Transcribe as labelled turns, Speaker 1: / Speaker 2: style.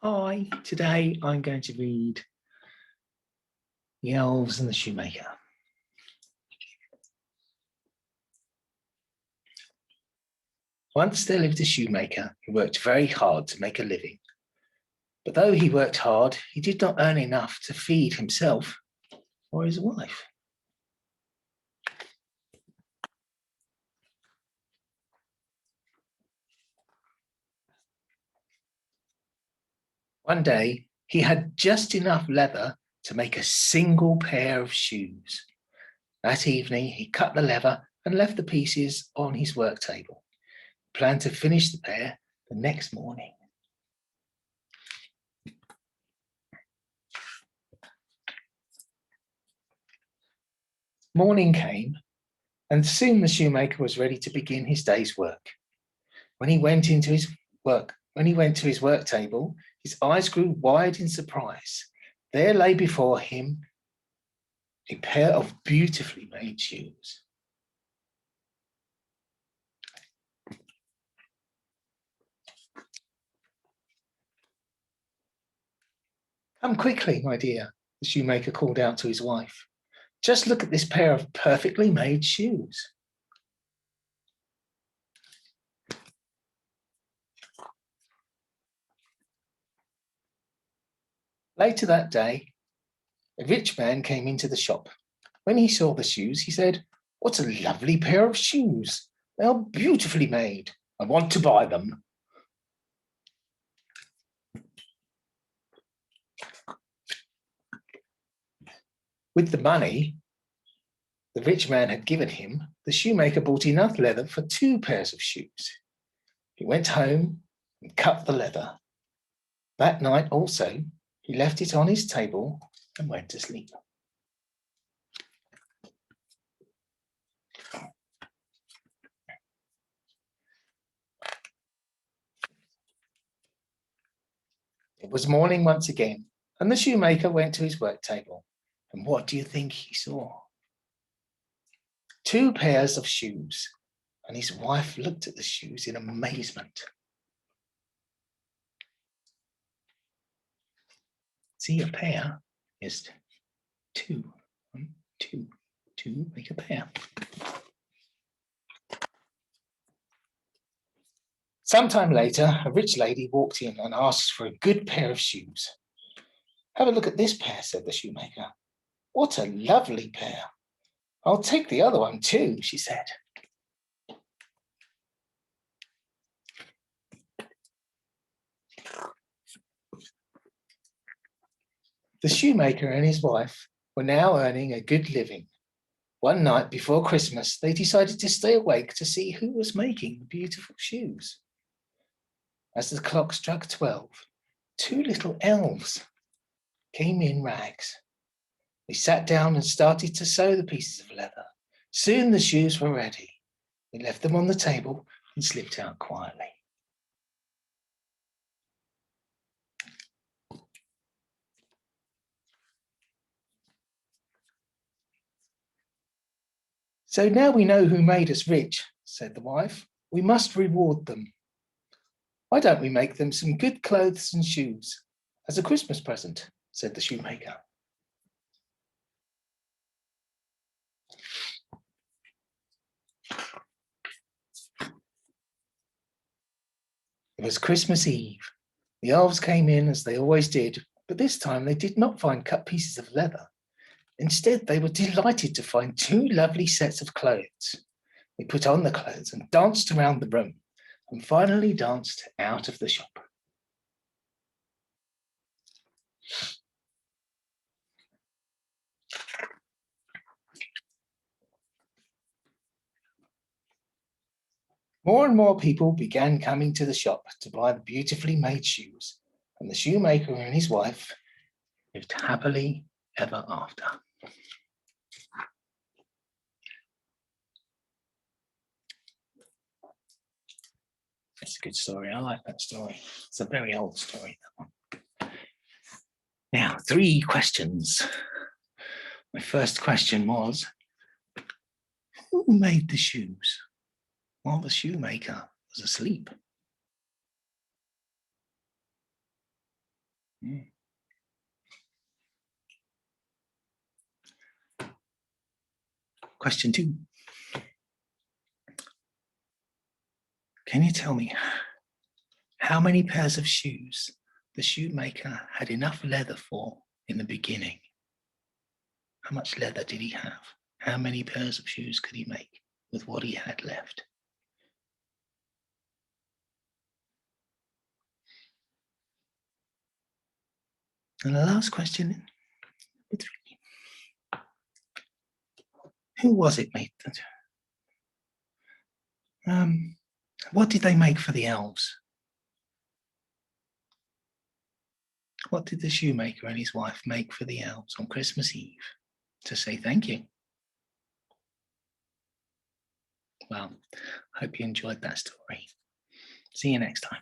Speaker 1: Hi, today I'm going to read The Elves and the Shoemaker. Once there lived a shoemaker who worked very hard to make a living. But though he worked hard, he did not earn enough to feed himself or his wife. One day, he had just enough leather to make a single pair of shoes. That evening, he cut the leather and left the pieces on his work table. He planned to finish the pair the next morning. Morning came, and soon the shoemaker was ready to begin his day's work. When he went to his work table, his eyes grew wide in surprise. There lay before him a pair of beautifully made shoes. Come quickly, my dear, the shoemaker called out to his wife. Just look at this pair of perfectly made shoes. Later that day, a rich man came into the shop. When he saw the shoes, he said, "What a lovely pair of shoes. They are beautifully made. I want to buy them." With the money the rich man had given him, the shoemaker bought enough leather for 2 pairs of shoes. He went home and cut the leather. That night also, he left it on his table and went to sleep. It was morning once again, and the shoemaker went to his work table. And what do you think he saw? 2 pairs of shoes, and his wife looked at the shoes in amazement. See, a pair is 2. 1, 2, 2 make a pair. Sometime later, a rich lady walked in and asked for a good pair of shoes. "Have a look at this pair," said the shoemaker. "What a lovely pair. I'll take the other one too," she said. The shoemaker and his wife were now earning a good living. One night before Christmas, they decided to stay awake to see who was making the beautiful shoes. As the clock struck 12, 2 little elves came in rags. They sat down and started to sew the pieces of leather. Soon the shoes were ready. They left them on the table and slipped out quietly. "So now we know who made us rich," said the wife. "We must reward them. Why don't we make them some good clothes and shoes as a Christmas present?" said the shoemaker. It was Christmas Eve. The elves came in as they always did, but this time they did not find cut pieces of leather. Instead, they were delighted to find 2 lovely sets of clothes. They put on the clothes and danced around the room, and finally danced out of the shop. More and more people began coming to the shop to buy the beautifully made shoes, and the shoemaker and his wife lived happily ever after. It's a good story. I like that story. It's a very old story, that one. Now, 3 questions. My first question was, who made the shoes while the shoemaker was asleep? Mm. Question 2. Can you tell me how many pairs of shoes the shoemaker had enough leather for in the beginning? How much leather did he have? How many pairs of shoes could he make with what he had left? And the last question, who was it made that? What did they make for the elves? What did the shoemaker and his wife make for the elves on Christmas Eve to say thank you? Well, hope you enjoyed that story. See you next time.